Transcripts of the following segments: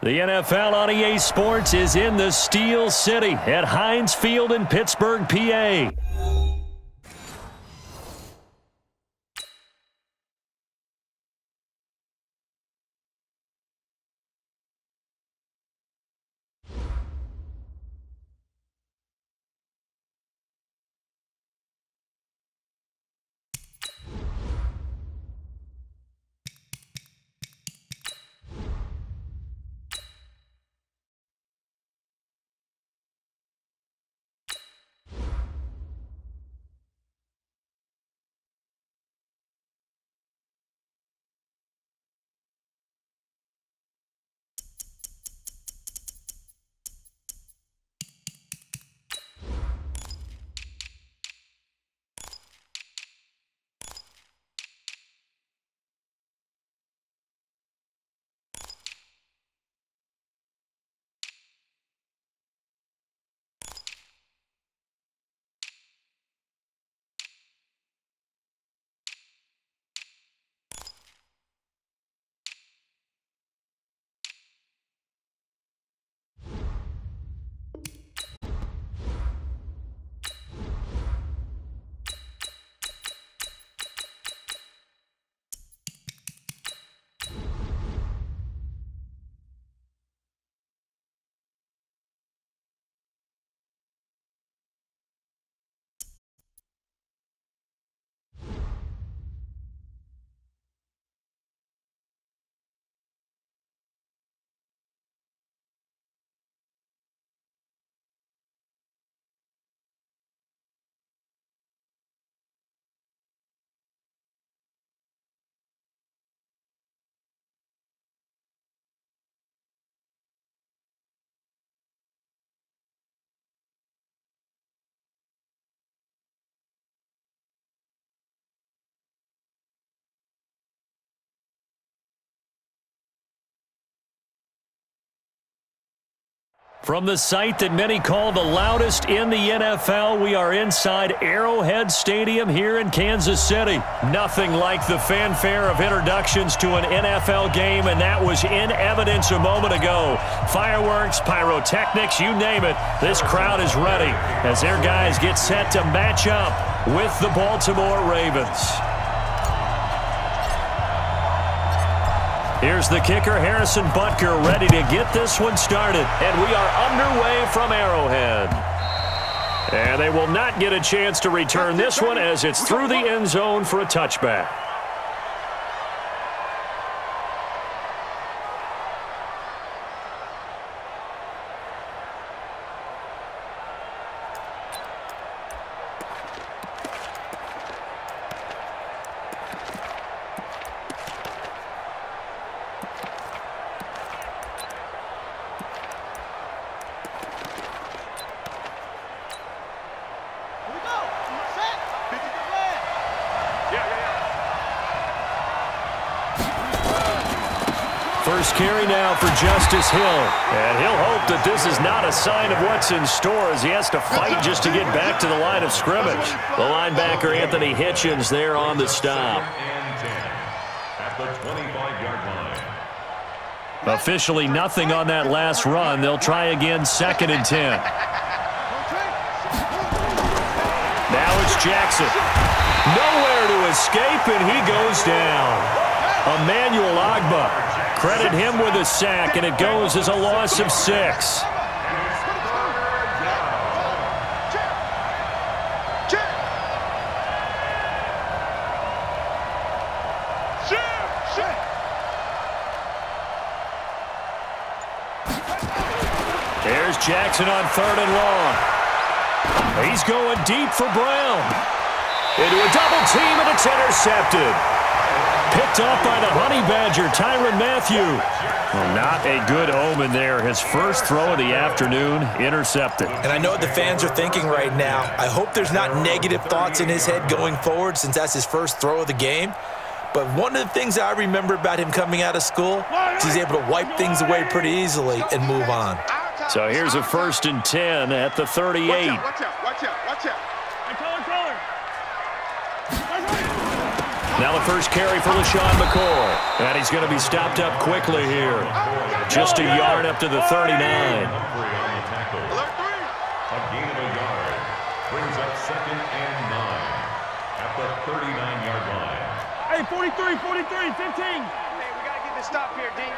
The NFL on EA Sports is in the Steel City at Heinz Field in Pittsburgh, PA. From the site that many call the loudest in the NFL, we are inside Arrowhead Stadium here in Kansas City. Nothing like the fanfare of introductions to an NFL game, and that was in evidence a moment ago. Fireworks, pyrotechnics, you name it. This crowd is ready as their guys get set to match up with the Baltimore Ravens. Here's the kicker, Harrison Butker, ready to get this one started. And we are underway from Arrowhead. And they will not get a chance to return this one as it's through the end zone for a touchback. First carry now for Justice Hill. And he'll hope that this is not a sign of what's in store as he has to fight just to get back to the line of scrimmage. The linebacker, Anthony Hitchens, there on the stop. At the 25-yard line. Officially nothing on that last run. They'll try again, 2nd and 10. Now it's Jackson. Nowhere to escape, and he goes down. Emmanuel Ogbah. Credit him with a sack, and it goes as a loss of 6. There's Jackson on 3rd and long. He's going deep for Brown. Into a double team, and it's intercepted. Picked off by the Honey Badger, Tyrann Mathieu. Well, not a good omen there. His first throw of the afternoon, intercepted. And I know what the fans are thinking right now. I hope there's not negative thoughts in his head going forward since that's his first throw of the game. But one of the things I remember about him coming out of school is he's able to wipe things away pretty easily and move on. So here's a 1st and 10 at the 38. Watch out. Now the first carry for LeSean McCoy. And he's going to be stopped up quickly here. Just a yard up to the 39. A gain of a yard brings up 2nd and 9 at the 39-yard line. Hey, 43, 43, 15. Hey, we got to get this stop here, D.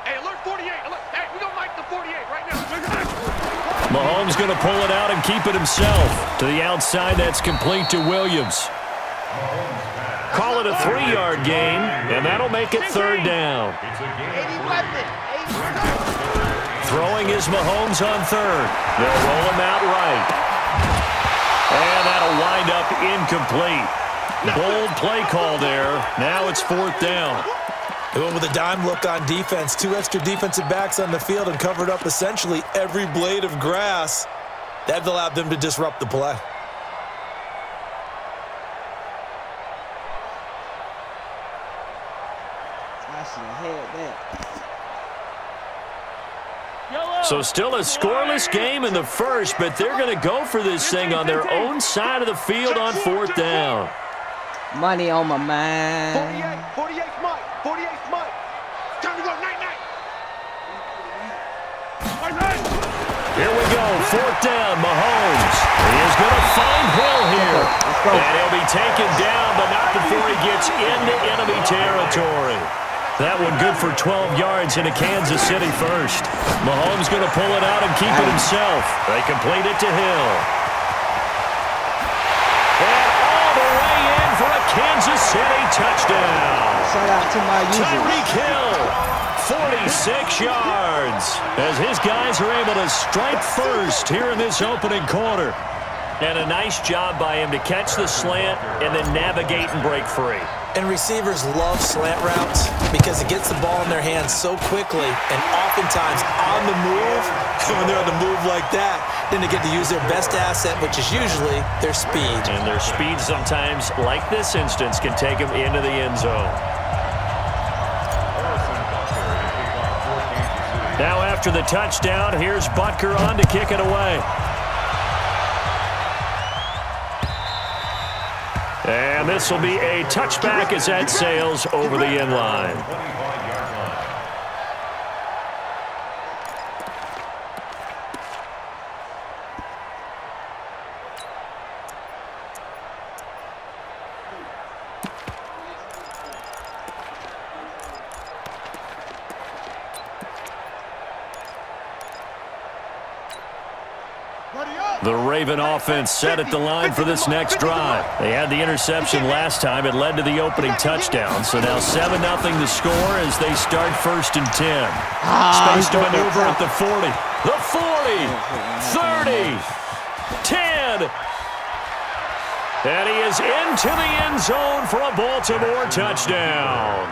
Hey, alert 48. Alert. Hey, we don't like the 48 right now. Mahomes going to pull it out and keep it himself. To the outside, that's complete to Williams. Call it a 3-yard gain, and that'll make it 3rd down. Throwing is Mahomes on 3rd. They'll roll him out right. And that'll wind up incomplete. Bold play call there. Now it's 4th down. They went with a dime look on defense. 2 extra defensive backs on the field and covered up essentially every blade of grass. That allowed them to disrupt the play. So still a scoreless game in the first, but they're going to go for this thing on their own side of the field on 4th down. Money on my mind. 48 Mike. 48 Mike. Time to go night-night. Here we go. 4th down. Mahomes. He is going to find Hill here. And he'll be taken down, but not before he gets into enemy territory. That one good for 12 yards into Kansas City first. Mahomes going to pull it out and keep it himself. They complete it to Hill. And all the way in for a Kansas City touchdown. Shout out to my users. Tyreek Hill, 46 yards, as his guys are able to strike first here in this opening quarter. And a nice job by him to catch the slant and then navigate and break free. And receivers love slant routes because it gets the ball in their hands so quickly and oftentimes on the move. When they're on the move like that, then they get to use their best asset, which is usually their speed. And their speed sometimes, like this instance, can take them into the end zone. Now after the touchdown, here's Butker on to kick it away. And this will be a touchback as that sails over the end line. The Raven offense set at the line for this next drive. They had the interception last time. It led to the opening touchdown. So now 7-0 the score as they start 1st and 10. Space to maneuver at the 40. The 40. 30. 10. And he is into the end zone for a Baltimore touchdown.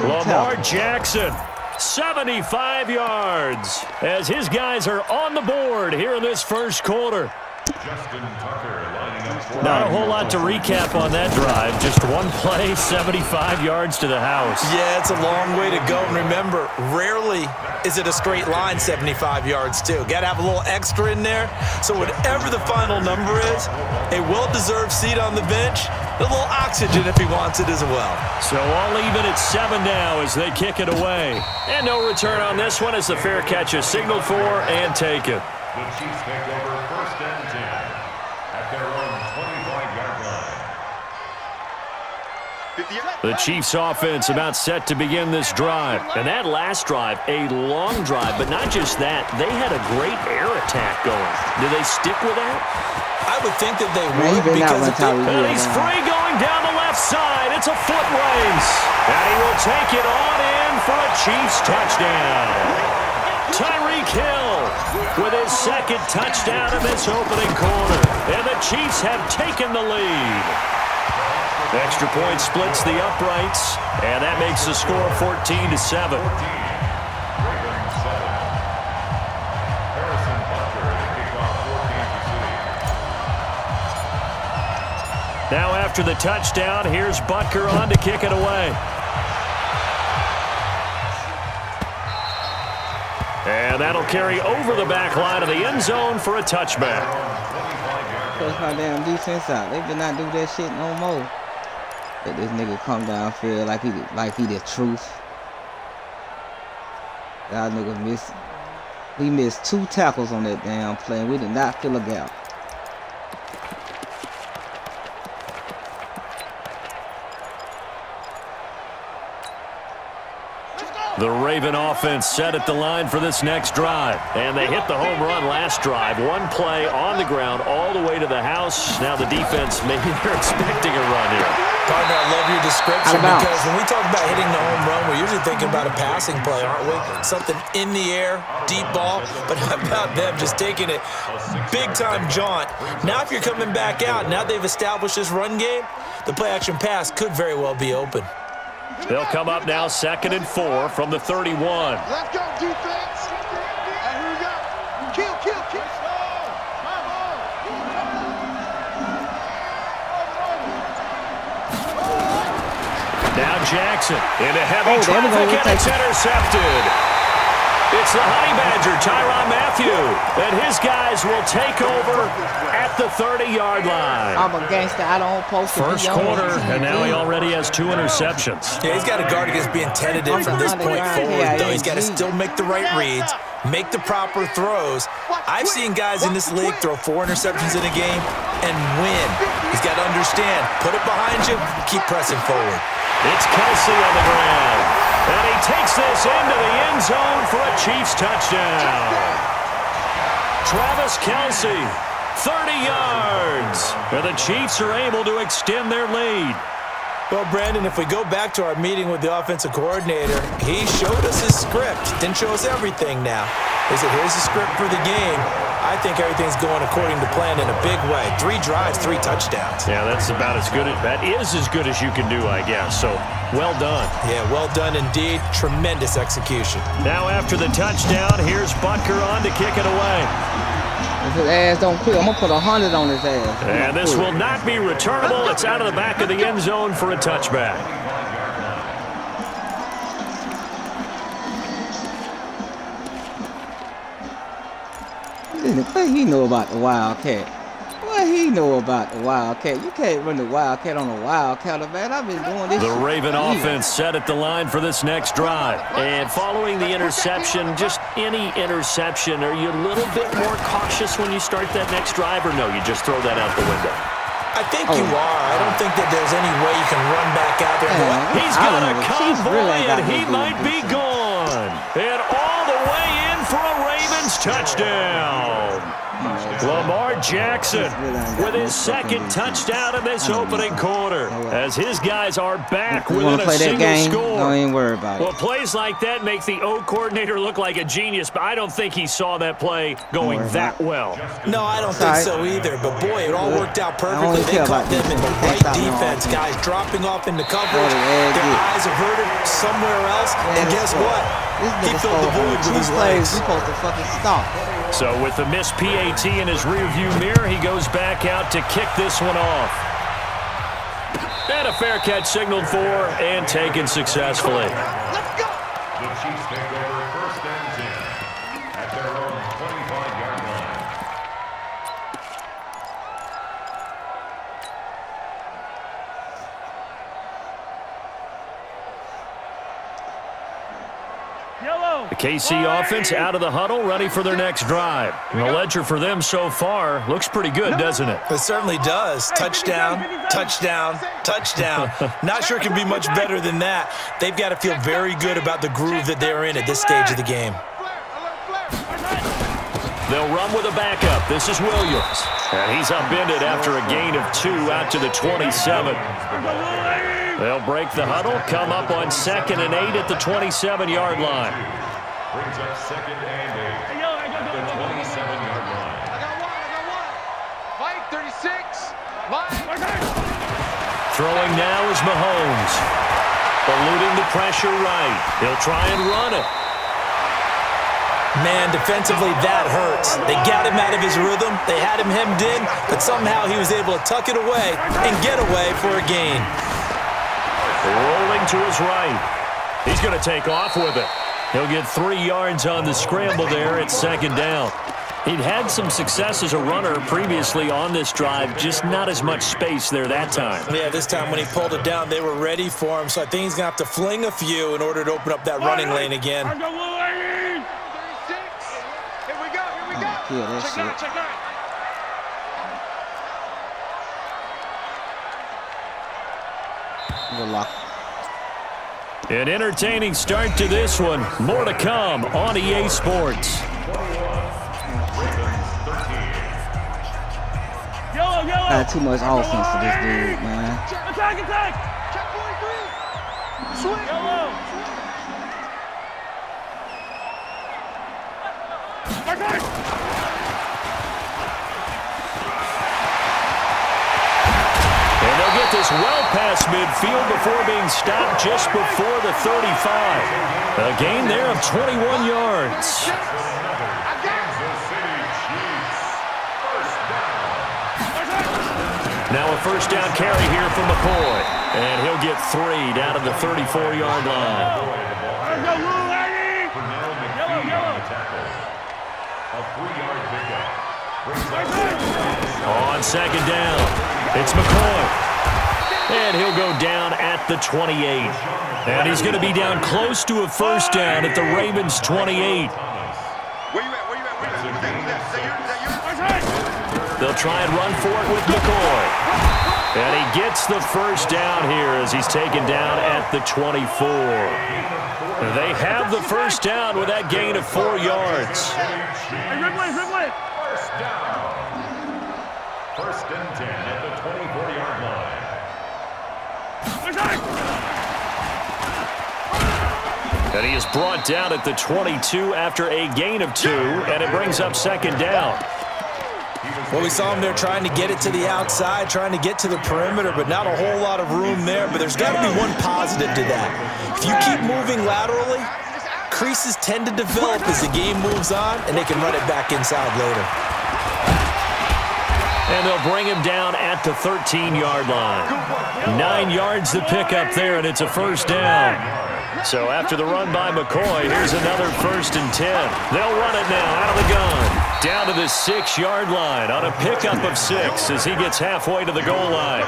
Lamar Jackson. 75 yards as his guys are on the board here in this first quarter. Justin Tucker lining up for Not a whole lot to recap on that drive. Just one play, 75 yards to the house. Yeah, it's a long way to go. And remember, rarely is it a straight line 75 yards, too. Got to have a little extra in there. So whatever the final number is, a well-deserved seat on the bench, a little oxygen if he wants it as well. So all even at 7 now as they kick it away. And no return on this one as the fair catch is signaled for and taken. the Chiefs take over 1st and 10 at their own 25-yard line. The Chiefs offense about set to begin this drive. And that last drive, a long drive, but not just that. They had a great air attack going. Do they stick with that? I would think that they would because and he's free going down the left side. It's a foot race. And he will take it on in for a Chiefs touchdown. Tyreek Hill with his second touchdown in this opening quarter. And the Chiefs have taken the lead. Extra point splits the uprights, and that makes the score 14-7. Now after the touchdown, here's Butker on to kick it away. And that'll carry over the back line of the end zone for a touchback. Push my damn defense out. They did not do that shit no more. Let this nigga come downfield like he the truth. Y'all niggas missed. We missed 2 tackles on that damn play, and we did not fill a gap. The Raven offense set at the line for this next drive. And they hit the home run last drive. 1 play on the ground all the way to the house. Now the defense, maybe they're expecting a run here. Partner, I love your description because when we talk about hitting the home run, we're usually thinking about a passing play, aren't we? Something in the air, deep ball. But how about them just taking it big-time jaunt? Now if you're coming back out, now they've established this run game, the play-action pass could very well be open. They'll come up now 2nd and 4 from the 31. Let's go, defense. And here we go. Kill. Now Jackson into heavy traffic, and it's intercepted. It's the Honey Badger, Tyrann Mathieu, and his guys will take over at the 30-yard line. I'm a gangster. I don't post First quarter, and now he already has 2 interceptions. Yeah, he's got to guard against being tentative from this point forward, though. He's got to still make the right reads, make the proper throws. I've seen guys in this league throw 4 interceptions in a game and win. He's got to understand, put it behind you, keep pressing forward. It's Kelce on the ground, and he takes this into the end zone for a Chiefs touchdown. Travis Kelce, 30 yards, and the Chiefs are able to extend their lead. Well, Brandon, if we go back to our meeting with the offensive coordinator, he showed us his script. Didn't show us everything now. He said, here's the script for the game. I think everything's going according to plan in a big way. 3 drives, 3 touchdowns. Yeah, that's about as good. That is as good as you can do, I guess. So, well done. Yeah, well done indeed. Tremendous execution. Now after the touchdown, here's Butker on to kick it away. If his ass don't quit, I'm going to put 100 on his ass. And this will not be returnable. It's out of the back of the end zone for a touchback. What he know about the Wildcat? What he know about the Wildcat? You can't run the Wildcat on a Wildcat, man. I've been doing this. The Raven offense set at the line for this next drive. And following the interception, just any interception, are you a little bit more cautious when you start that next drive, or no, you just throw that out the window? I think you are. I don't think that there's any way you can run back out there. He's got a convoy, and he might be gone. And all the way in for a Ravens touchdown. Lamar Jackson with his 2nd touchdown in this opening quarter as his guys are back within a single score. Don't even worry about it. Well, plays like that make the O coordinator look like a genius, but I don't think he saw that play going that well. No, I don't think so either, but boy, it all worked out perfectly. They caught them in the right defense, guys dropping off into coverage. Their eyes averted somewhere else, and guess what? He filled the void with his legs. He's supposed to fucking stop. So with the missed PAT in his rearview mirror, he goes back out to kick this one off. And a fair catch signaled for and taken successfully. Let's go. The Chiefs take over 1st and 10 at their own 25-yard line. The KC offense out of the huddle, ready for their next drive. And the ledger for them so far looks pretty good, doesn't it? It certainly does. Touchdown, touchdown, touchdown. Not sure it can be much better than that. They've got to feel very good about the groove that they're in at this stage of the game. They'll run with a backup. This is Williams. And he's upended after a gain of 2 out to the 27. They'll break the huddle, come up on 2nd and 8 at the 27-yard line. Brings up 2nd and 8 at the 27-yard line. I got one. Mike, 36. Throwing now is Mahomes. Eluding the pressure right. He'll try and run it. Man, defensively, that hurts. They got him out of his rhythm. They had him hemmed in, but somehow he was able to tuck it away and get away for a gain. Rolling to his right. He's going to take off with it. He'll get 3 yards on the scramble there at 2nd down. He'd had some success as a runner previously on this drive, just not as much space there that time. Yeah, this time when he pulled it down, they were ready for him, so I think he's going to have to fling a few in order to open up that running lane again. Here we go, here we go. Yeah, that check shit. nine, check nine. Good luck. An entertaining start to this one. More to come on EA Sports. Yellow, yellow. Got too much offense for this dude, man. Attack, attack. Check 43. Swing. Yellow. Attack. And they'll get this well past midfield before being stopped just before the 35. A gain there of 21 yards. Now a first down carry here from McCoy. And he'll get 3 down to the 34-yard line. Let's go, Lou, lady. Yellow, yellow. A 3-yard pickup. On second down, it's McCoy. And he'll go down at the 28. And he's going to be down close to a first down at the Ravens' 28. Where you at? Where you at? Where you at? Is that yours? They'll try and run for it with McCoy. And he gets the first down here as he's taken down at the 24. They have the first down with that gain of 4 yards. Hey, Ridley, Ridley. First down. First and 10 at the 24-yard line. Attack. And he is brought down at the 22 after a gain of 2, and it brings up second down. Well, we saw him there trying to get it to the outside, trying to get to the perimeter, but not a whole lot of room there. But there's got to be one positive to that. If you keep moving laterally, creases tend to develop as the game moves on, and they can run it back inside later. And they'll bring him down at the 13-yard line. 9 yards to pick up there, and it's a first down. So after the run by McCoy, here's another first and 10. They'll run it now out of the gun. Down to the 6-yard line on a pickup of 6 as he gets halfway to the goal line.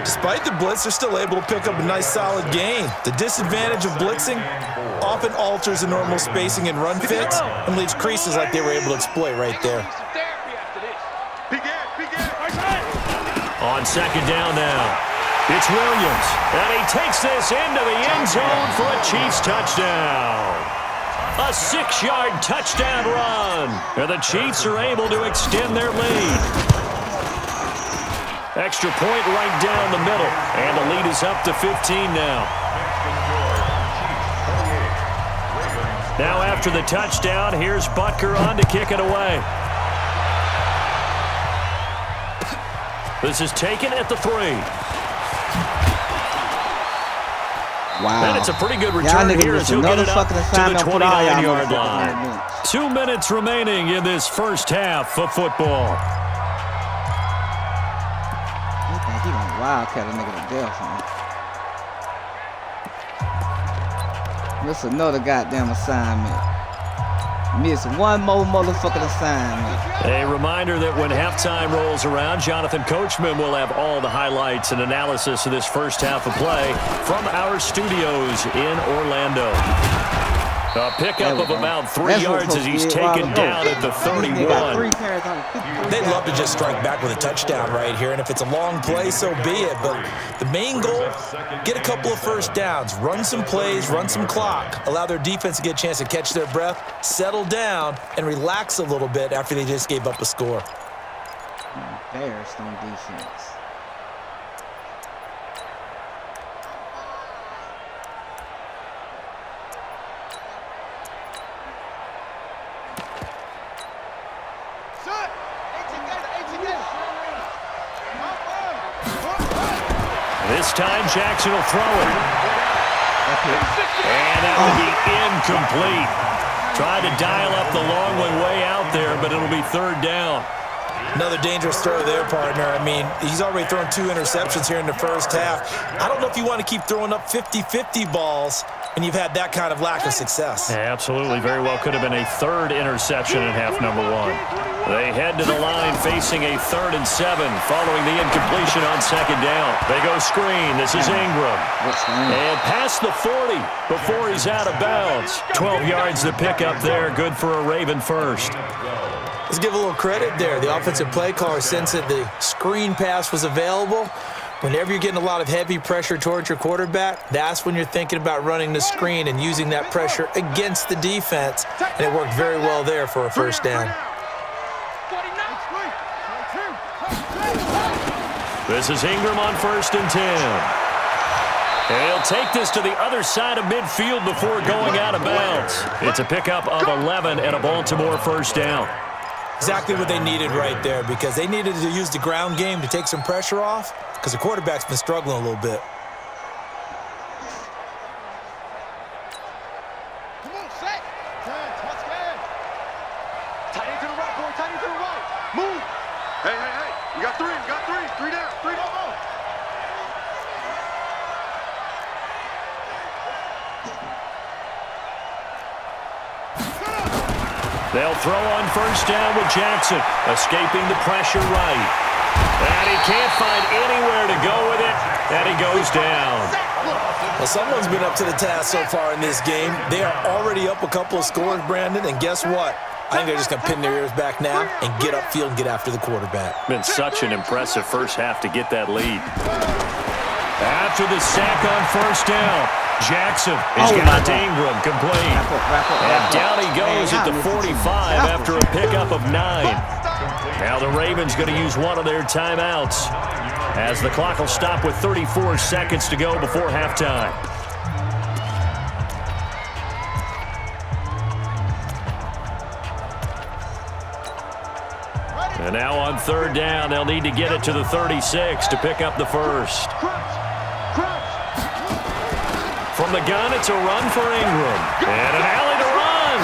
Despite the blitz, they're still able to pick up a nice solid gain. The disadvantage of blitzing often alters the normal spacing and run fits and leaves creases like they were able to exploit right there. On second down now, it's Williams. And he takes this into the end zone for a Chiefs touchdown. A 6-yard touchdown run. And the Chiefs are able to extend their lead. Extra point right down the middle. And the lead is up to 15 now. Now after the touchdown, here's Butker on to kick it away. This is taken at the 3. Wow. And it's a pretty good return here as he'll get it up to the 29-yard line. 2 minutes remaining in this first half of football. I think he gonna wildcat a nigga to death, man. That's another goddamn assignment. Miss one more motherfucking assignment. A reminder that when halftime rolls around, Jonathan Coachman will have all the highlights and analysis of this first half of play from our studios in Orlando. A pickup of about 3 yards as he's taken down at the 31. They'd love to just strike back with a touchdown right here, and if it's a long play, so be it. But the main goal, get a couple of first downs, run some plays, run some clock, allow their defense to get a chance to catch their breath, settle down, and relax a little bit after they just gave up a score. Bears on defense. This time, Jackson will throw it. And that will be incomplete. Tried to dial up the long one way out there, but it'll be third down. Another dangerous throw there, partner. I mean, he's already thrown 2 interceptions here in the first half. I don't know if you want to keep throwing up 50-50 balls when you've had that kind of lack of success. Yeah, absolutely. Very well could have been a third interception in half number one. They head to the line facing a 3rd and 7 following the incompletion on 2nd down. They go screen. This is Ingram. And past the 40 before he's out of bounds. 12 yards to pick up there. Good for a Raven first. Let's give a little credit there. The offensive play caller sensed that the screen pass was available. Whenever you're getting a lot of heavy pressure towards your quarterback, that's when you're thinking about running the screen and using that pressure against the defense. And it worked very well there for a first down. This is Ingram on 1st and 10. And he'll take this to the other side of midfield before going out of bounds. It's a pickup of 11 and a Baltimore first down. Exactly what they needed right there, because they needed to use the ground game to take some pressure off, because the quarterback's been struggling a little bit. Come on, set. Let's go. Tight end to the right, boy. Tight end to the right. Move. Hey, hey, hey. You got 3. You got 3. 3 down. 3 down. They'll throw on 1st down with Jackson, escaping the pressure right. And he can't find anywhere to go with it, and he goes down. Well, someone's been up to the task so far in this game. They are already up a couple of scores, Brandon, and guess what? I think they're just going to pin their ears back now and get upfield and get after the quarterback. Been such an impressive first half to get that lead. After the sack on 1st down, Jackson is got Ingram complete. And down he goes at the 45 after a pickup of 9. Now the Ravens going to use one of their timeouts as the clock will stop with 34 seconds to go before halftime. And now on 3rd down, they'll need to get it to the 36 to pick up the first. From the gun, it's a run for Ingram. And an alley to run.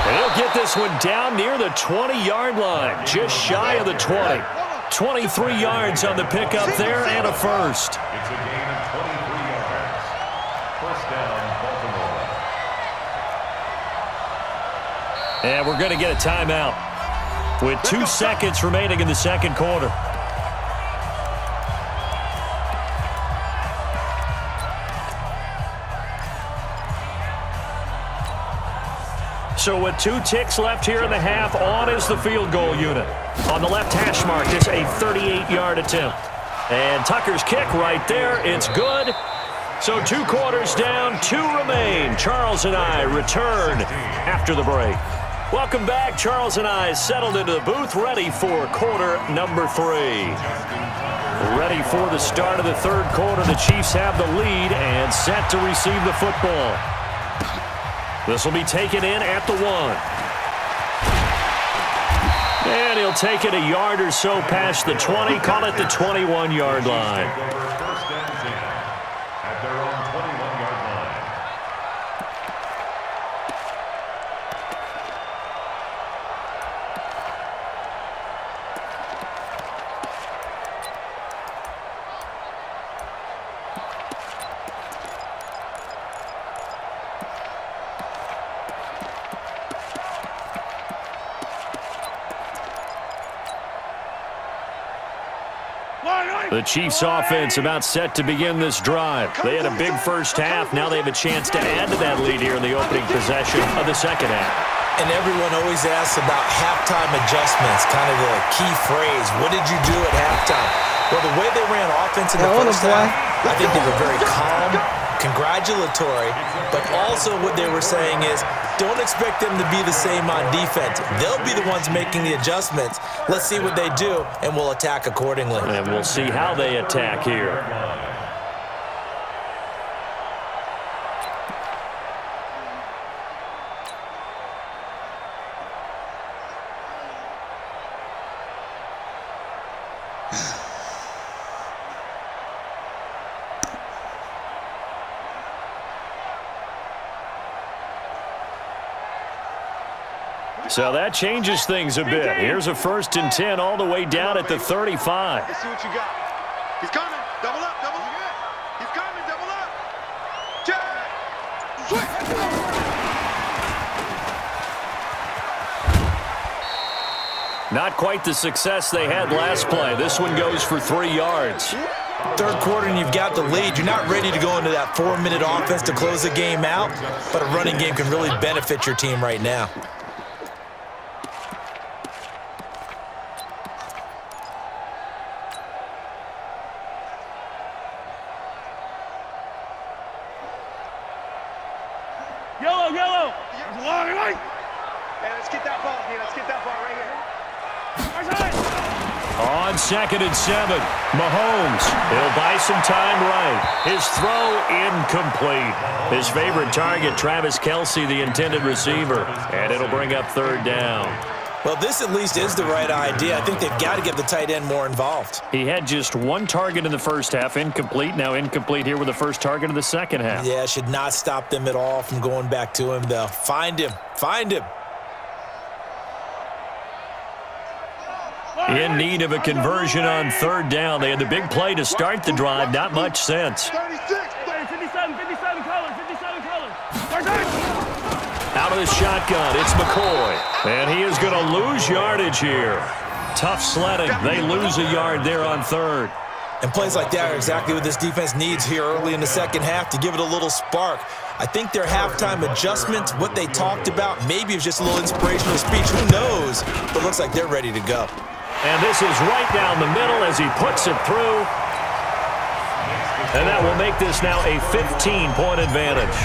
And he'll get this one down near the 20-yard line, just shy of the 20. 23 yards on the pickup there and a first. It's a gain of 23 yards. First down, Baltimore. And we're going to get a timeout with 2 seconds remaining in the second quarter. So with 2 ticks left here in the half, on is the field goal unit. On the left hash mark, it's a 38-yard attempt. And Tucker's kick right there, it's good. So 2 quarters down, 2 remain. Charles and I return after the break. Welcome back. Charles and I settled into the booth, ready for quarter number 3. Ready for the start of the 3rd quarter. The Chiefs have the lead and set to receive the football. This will be taken in at the 1. And he'll take it a yard or so past the 20, call it the 21-yard line. First down 10 at their own 21-yard line. The Chiefs offense about set to begin this drive. They had a big first half. Now they have a chance to add to that lead here in the opening possession of the second half. And everyone always asks about halftime adjustments, kind of the key phrase. What did you do at halftime? Well, the way they ran offense in the first half, I think they were very calm, congratulatory, but also what they were saying is, don't expect them to be the same on defense. They'll be the ones making the adjustments. Let's see what they do, and we'll attack accordingly. And we'll see how they attack here. So that changes things a bit. Here's a 1st and 10 all the way down at the 35. Let's see what you got. He's coming. Double up. Double up. He's coming. Double up. Check. Not quite the success they had last play. This one goes for 3 yards. Third quarter and you've got the lead. You're not ready to go into that 4-minute offense to close the game out, but a running game can really benefit your team right now. Yellow. Hey, let's get that ball here. Let's get that ball right here. On 2nd and 7, Mahomes. He'll buy some time right. His throw incomplete. His favorite target, Travis Kelce, the intended receiver. And it'll bring up 3rd down. Well, this at least is the right idea. I think they've got to get the tight end more involved. He had just 1 target in the first half, incomplete. Now incomplete here with the first target of the second half. Yeah, should not stop them at all from going back to him, though. Find him. Find him. In need of a conversion on 3rd down. They had the big play to start the drive. Not much sense. 56, 57 colors. Out of the shotgun, it's McCoy. And he is going to lose yardage here. Tough sledding. They lose a yard there on 3rd. And plays like that are exactly what this defense needs here early in the second half to give it a little spark. I think their halftime adjustment, what they talked about, maybe it was just a little inspirational speech. Who knows? But it looks like they're ready to go. And this is right down the middle as he puts it through. And that will make this now a 15-point advantage.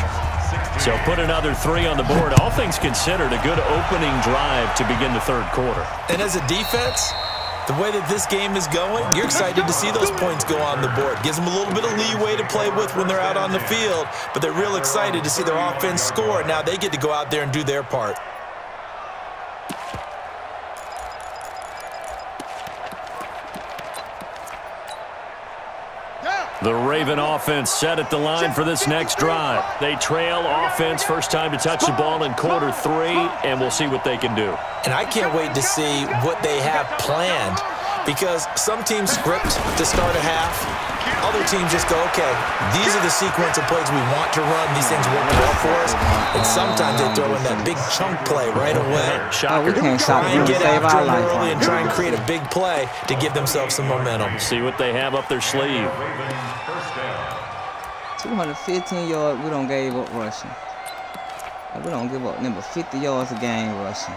So put another 3 on the board. All things considered, a good opening drive to begin the 3rd quarter. And as a defense, the way that this game is going, you're excited to see those points go on the board. Gives them a little bit of leeway to play with when they're out on the field, but they're real excited to see their offense score. Now they get to go out there and do their part. The Raven offense set at the line for this next drive. They trail offense, first time to touch the ball in quarter 3, and we'll see what they can do. And I can't wait to see what they have planned, because some teams script to start a half. Other teams just go, okay, these are the sequence of plays we want to run. These things work well for us. And sometimes they throw in that big chunk play right away. We can't stop Try them and to get save after our them life. early and try and create a big play to give themselves some momentum. See what they have up their sleeve. 215 yards, we don't give up rushing. We don't give up number 50 yards a game rushing.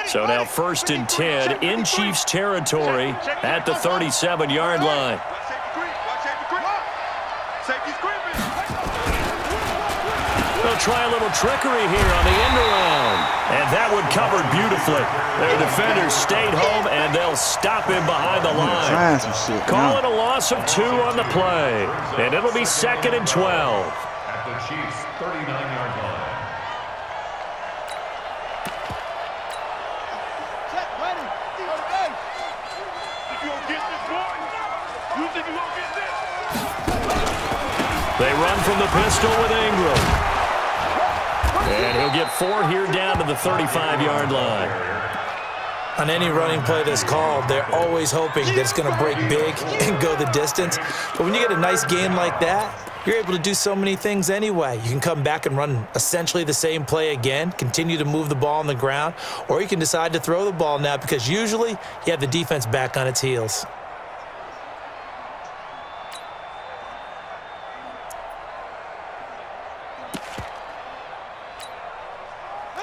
So now 1st and 10 in Chiefs territory at the 37-yard line. They'll try a little trickery here on the end around. And that one covered beautifully. Their defenders stayed home, and they'll stop him behind the line. Call it a loss of 2 on the play. And it'll be 2nd and 12. At the Chiefs' 39-yard line. They run from the pistol with Ingram. And he'll get 4 here down to the 35-yard line. On any running play that's called, they're always hoping that it's going to break big and go the distance. But when you get a nice gain like that, you're able to do so many things anyway. You can come back and run essentially the same play again, continue to move the ball on the ground, or you can decide to throw the ball now because usually you have the defense back on its heels.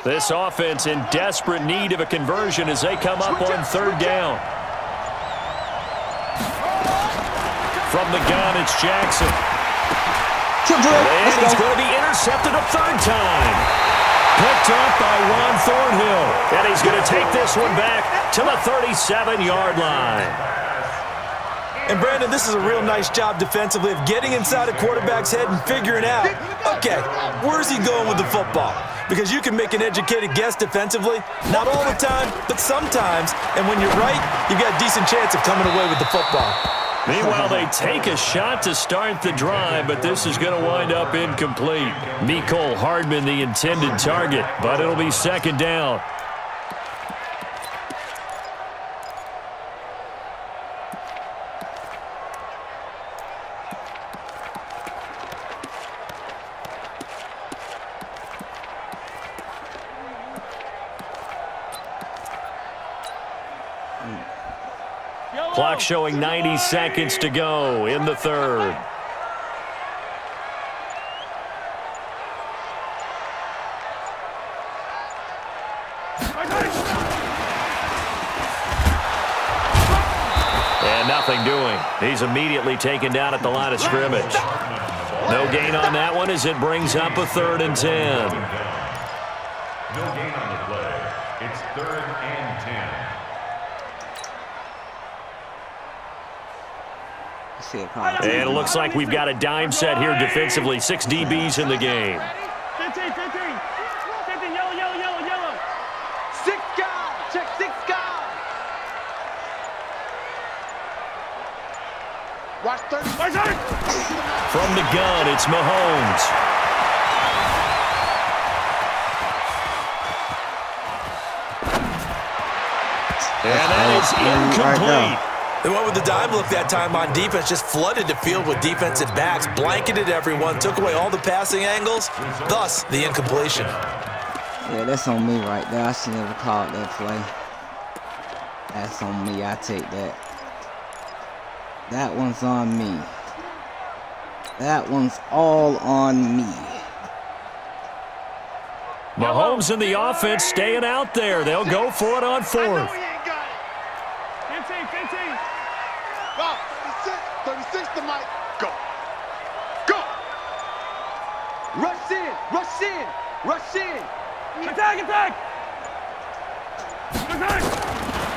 This offense in desperate need of a conversion as they come up on 3rd down. From the gun, it's Jackson. And he's going to be intercepted a 3rd time. Picked up by Juan Thornhill. And he's going to take this one back to the 37-yard line. And, Brandon, this is a real nice job defensively of getting inside a quarterback's head and figuring out, okay, where's he going with the football? Because you can make an educated guess defensively, not all the time, but sometimes. And when you're right, you've got a decent chance of coming away with the football. Meanwhile, they take a shot to start the drive, but this is going to wind up incomplete. Mecole Hardman, the intended target, but it'll be second down. Clock showing 90 seconds to go in the third. And nothing doing. He's immediately taken down at the line of scrimmage. No gain on that one as it brings up a 3rd and 10. No gain on the play. It's 3rd and 10. And it looks like we've got a dime set here defensively. 6 DBs in the game. 15, 15, yellow. 6 guys, check 6 guys. Watch 30. From the gun, it's Mahomes. And that is incomplete. They went with the dime look that time on defense, just flooded the field with defensive backs, blanketed everyone, took away all the passing angles, thus the incompletion. Yeah, that's on me right there. I should never called that play. That's on me. I take that. That one's on me. That one's all on me. Mahomes and the offense staying out there. They'll go for it on 4th. 15. Go, 36 to Mike. Go. Rush in. Attack.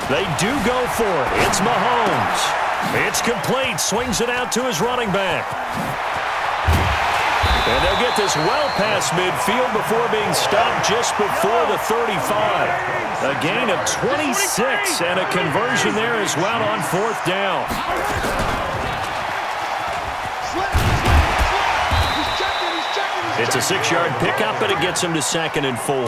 They do go for it. It's Mahomes. It's complete. Swings it out to his running back. And they'll get this well past midfield before being stopped just before the 35. A gain of 26 and a conversion there as well on 4th down. It's a 6-yard pickup, and it gets him to 2nd and 4.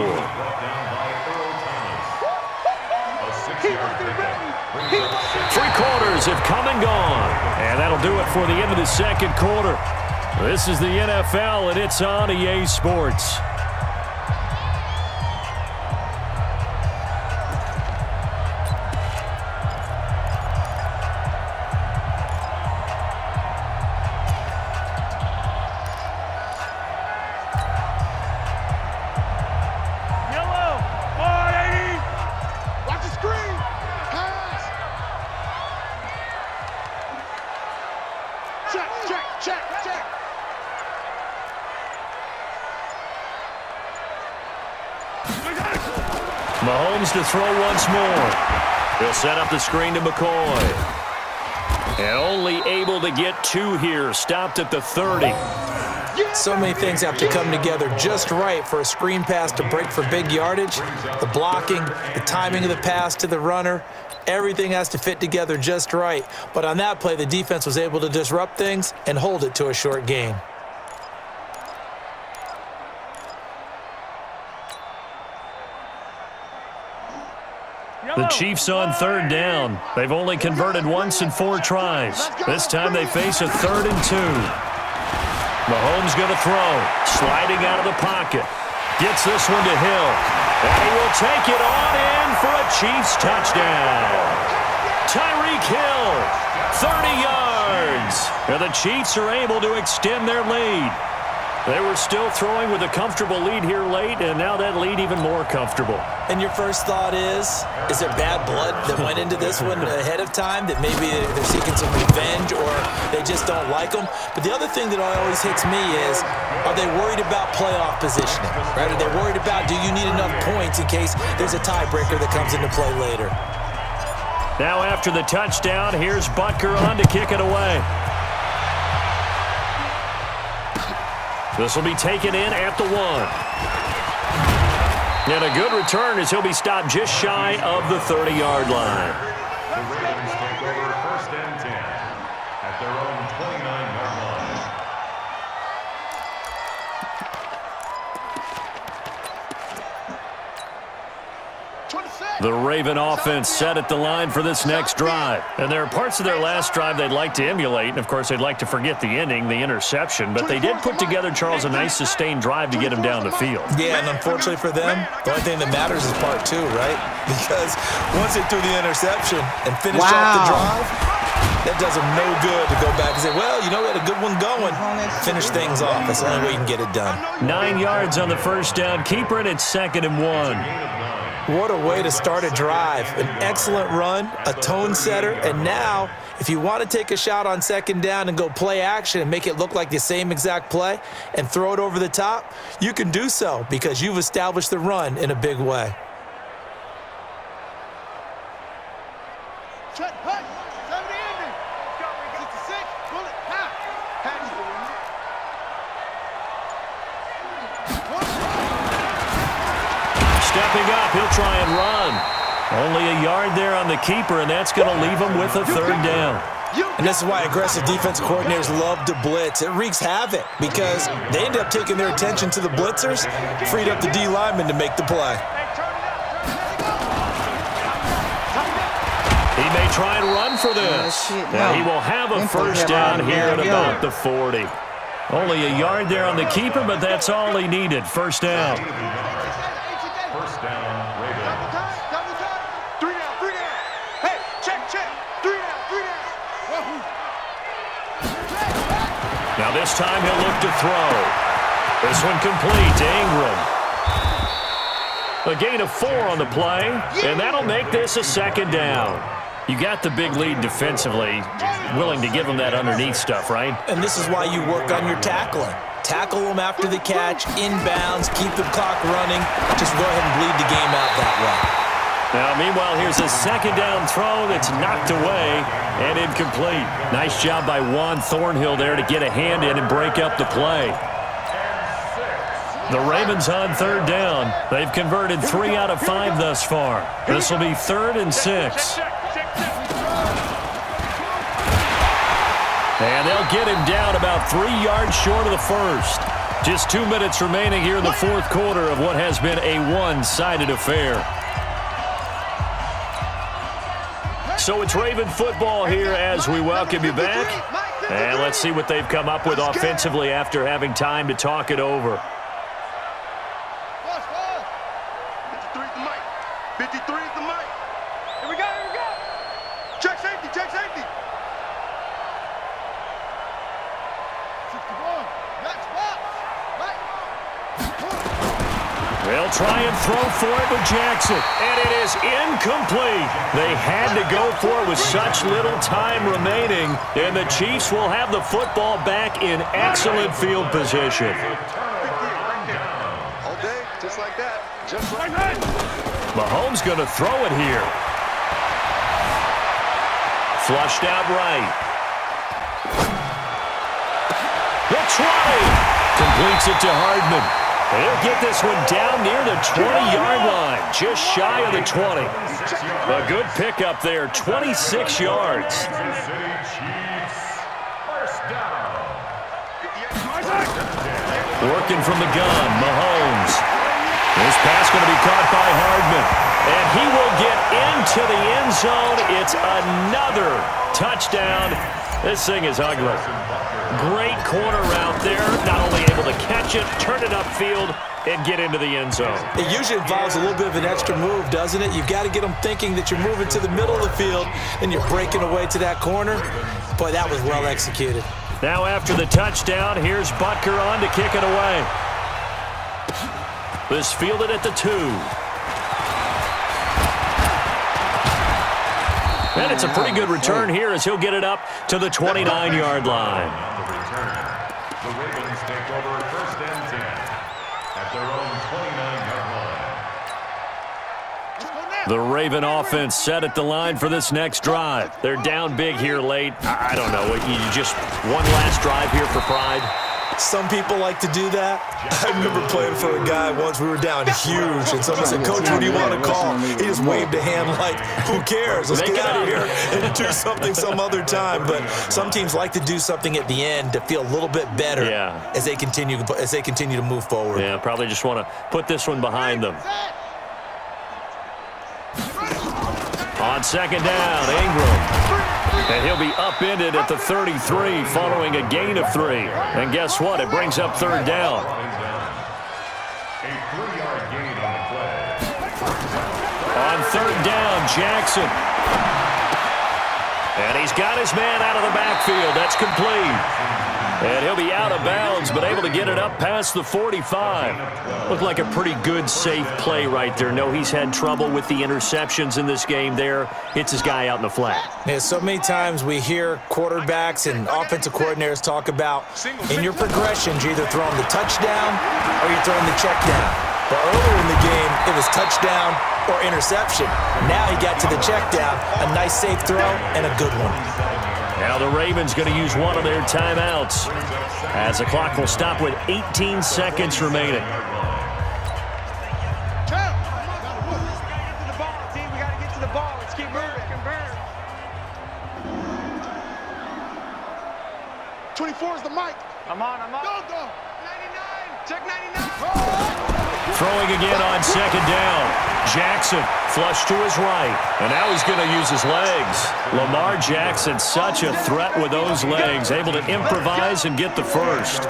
Three quarters have come and gone. And that'll do it for the end of the 2nd quarter. This is the NFL, and it's on EA Sports. Mahomes to throw once more. He'll set up the screen to McCoy. And only able to get 2 here. Stopped at the 30. So many things have to come together just right for a screen pass to break for big yardage. The blocking, the timing of the pass to the runner, everything has to fit together just right. But on that play, the defense was able to disrupt things and hold it to a short gain. The Chiefs on 3rd down. They've only converted once in 4 tries. This time they face a 3rd and 2. Mahomes going to throw. Sliding out of the pocket. Gets this one to Hill. And he will take it on in for a Chiefs touchdown. Tyreek Hill, 30 yards. And the Chiefs are able to extend their lead. They were still throwing with a comfortable lead here late, and now that lead even more comfortable. And your first thought is there bad blood that went into this one ahead of time, that maybe they're seeking some revenge or they just don't like them? But the other thing that always hits me is, are they worried about playoff positioning? Right? Are they worried about, do you need enough points in case there's a tiebreaker that comes into play later? Now after the touchdown, here's Butker on to kick it away. This will be taken in at the 1. And a good return as he'll be stopped just shy of the 30-yard line. The Ravens take over 1st and 10. at their own 29-yard line. The Raven offense set at the line for this next drive. And there are parts of their last drive they'd like to emulate. And, of course, they'd like to forget the ending, the interception. But they did put together, Charles, a nice sustained drive to get him down the field. Yeah, and unfortunately for them, the only thing that matters is part two, right? Because once they threw the interception and finished off the drive, that does them no good to go back and say, well, you know, we had a good one going. Finish things off. That's the only way you can get it done. 9 yards on the first down. Keeper, and it's 2nd and 1. What a way to start a drive. An excellent run, a tone setter, and now if you want to take a shot on 2nd down and go play action and make it look like the same exact play and throw it over the top, you can do so because you've established the run in a big way. Stepping up, he'll try and run. Only a yard there on the keeper, and that's going to leave him with a 3rd down. And this is why aggressive defensive coordinators love to blitz. It wreaks havoc because they end up taking their attention to the blitzers, freed up the D lineman to make the play. He may try and run for this. Now he will have a 1st down here at about the 40. Only a yard there on the keeper, but that's all he needed. 1st down. First down, Ravens. Double time. 3 down. Hey, check. 3 down. Now this time he'll look to throw. This one complete to Ingram. A gain of 4 on the play, and that'll make this a 2nd down. You got the big lead defensively, willing to give them that underneath stuff, right? And this is why you work on your tackling. Tackle them after the catch, inbounds, keep the clock running. Just go ahead and bleed the game out that way. Now, meanwhile, here's a 2nd down throw that's knocked away and incomplete. Nice job by Juan Thornhill there to get a hand in and break up the play. The Ravens on 3rd down. They've converted 3 out of 5 thus far. This will be 3rd and 6. And they'll get him down about 3 yards short of the 1st. Just 2 minutes remaining here in the 4th quarter of what has been a one-sided affair. So it's Raven football here as we welcome you back. And let's see what they've come up with offensively after having time to talk it over. 53 is the mic. 53 is the mic. Here we go. Check safety. 61. That's box. They'll try and throw for it with Jackson, and it is incomplete. They had to go for it with such little time remaining, and the Chiefs will have the football back in excellent field position. All day, just like that. Just like that. Mahomes going to throw it here. Flushed out right. The try. Completes it to Hardman. He'll get this one down near the 20-yard line, just shy of the 20. A good pickup there, 26 yards. Working from the gun, Mahomes. This pass going to be caught by Hardman. And he will get into the end zone. It's another touchdown. This thing is ugly. Great corner route there. Not only able to catch it, turn it upfield, and get into the end zone. It usually involves a little bit of an extra move, doesn't it? You've got to get them thinking that you're moving to the middle of the field and you're breaking away to that corner. Boy, that was well executed. Now after the touchdown, here's Butker on to kick it away. This fielded at the 2. And it's a pretty good return here as he'll get it up to the 29-yard line. The Ravens take over 1st and 10 at their own 29-yard line. The Raven offense set at the line for this next drive. They're down big here late. I don't know. You just one last drive here for pride? Some people like to do that. I remember playing for a guy once. We were down huge, and someone said, "Coach, what do you want to call?" He just waved a hand like, "Who cares? Let's get out of here and do something some other time." But some teams like to do something at the end to feel a little bit better as they continue to move forward. Yeah, probably just want to put this one behind them. On second down, Ingram. And he'll be upended at the 33 following a gain of 3. And guess what? It brings up third down. A 3-yard gain on the play. On third down, Jackson. And he's got his man out of the backfield. That's complete. And he'll be out of bounds, but able to get it up past the 45. Looked like a pretty good, safe play right there. No, he's had trouble with the interceptions in this game there. Hits his guy out in the flat. Yeah, so many times we hear quarterbacks and offensive coordinators talk about in your progressions, you're either throwing the touchdown or you're throwing the check down. But earlier in the game, it was touchdown or interception. Now he got to the check down, a nice safe throw, and a good one. Now the Ravens going to use one of their timeouts as the clock will stop with 18 seconds remaining. I'm on. Go. 99. Check 99. Throwing again on second down. Jackson flush to his right. And now he's going to use his legs. Lamar Jackson, such a threat with those legs. Able to improvise and get the first.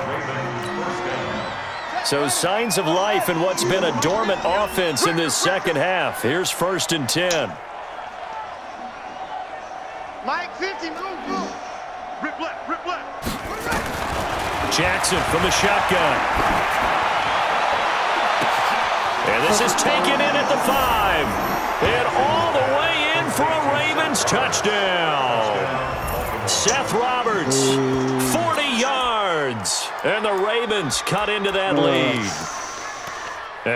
So signs of life in what's been a dormant offense in this second half. Here's 1st and 10. Mike, 50, move. Rip left. Jackson from the shotgun. And this is taken in at the 5. And all the way in for a Ravens touchdown. Seth Roberts, 40 yards. And the Ravens cut into that lead.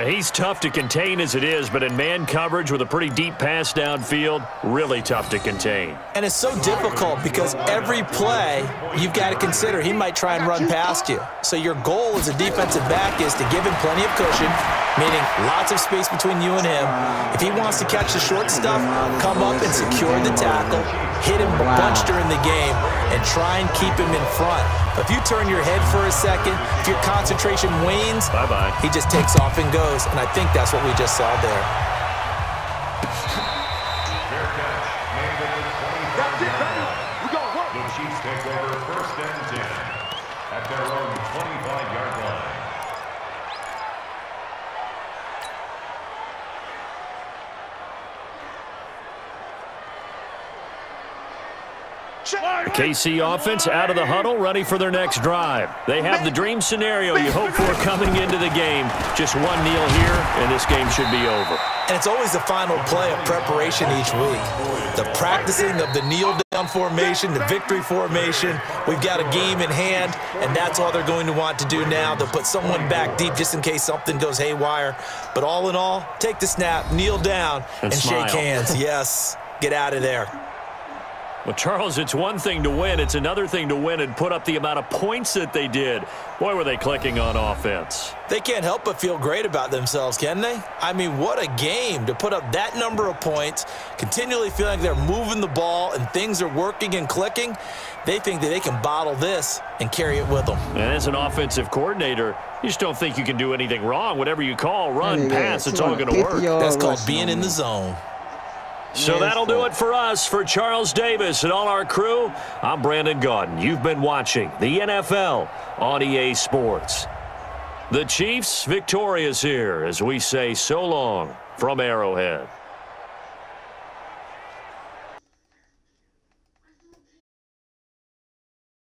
He's tough to contain as it is, but in man coverage with a pretty deep pass downfield, really tough to contain. And it's so difficult because every play you've got to consider he might try and run past you. So your goal as a defensive back is to give him plenty of cushion, meaning lots of space between you and him. If he wants to catch the short stuff, come up and secure the tackle, hit him a bunch during the game, and try and keep him in front. But if you turn your head for a second, if your concentration wanes, bye-bye. He just takes off and goes, and I think that's what we just saw there. The Chiefs take over 1st and 10 at their own 25-yard line. The KC offense out of the huddle, ready for their next drive. They have the dream scenario you hope for coming into the game. Just one kneel here, and this game should be over. And it's always the final play of preparation each week. The practicing of the kneel-down formation, the victory formation. We've got a game in hand, and that's all they're going to want to do now. They'll put someone back deep just in case something goes haywire. But all in all, take the snap, kneel down, and shake hands. Yes, get out of there. Well, Charles, it's one thing to win. It's another thing to win and put up the amount of points that they did. Boy, were they clicking on offense. They can't help but feel great about themselves, can they? I mean, what a game to put up that number of points, continually feeling like they're moving the ball and things are working and clicking. They think that they can bottle this and carry it with them. And as an offensive coordinator, you just don't think you can do anything wrong. Whatever you call, run, pass, it's all going to work. That's called being in the zone. So that'll do it for us. For Charles Davis and all our crew, I'm Brandon Gaudin. You've been watching the NFL on EA Sports. The Chiefs victorious here as we say so long from Arrowhead.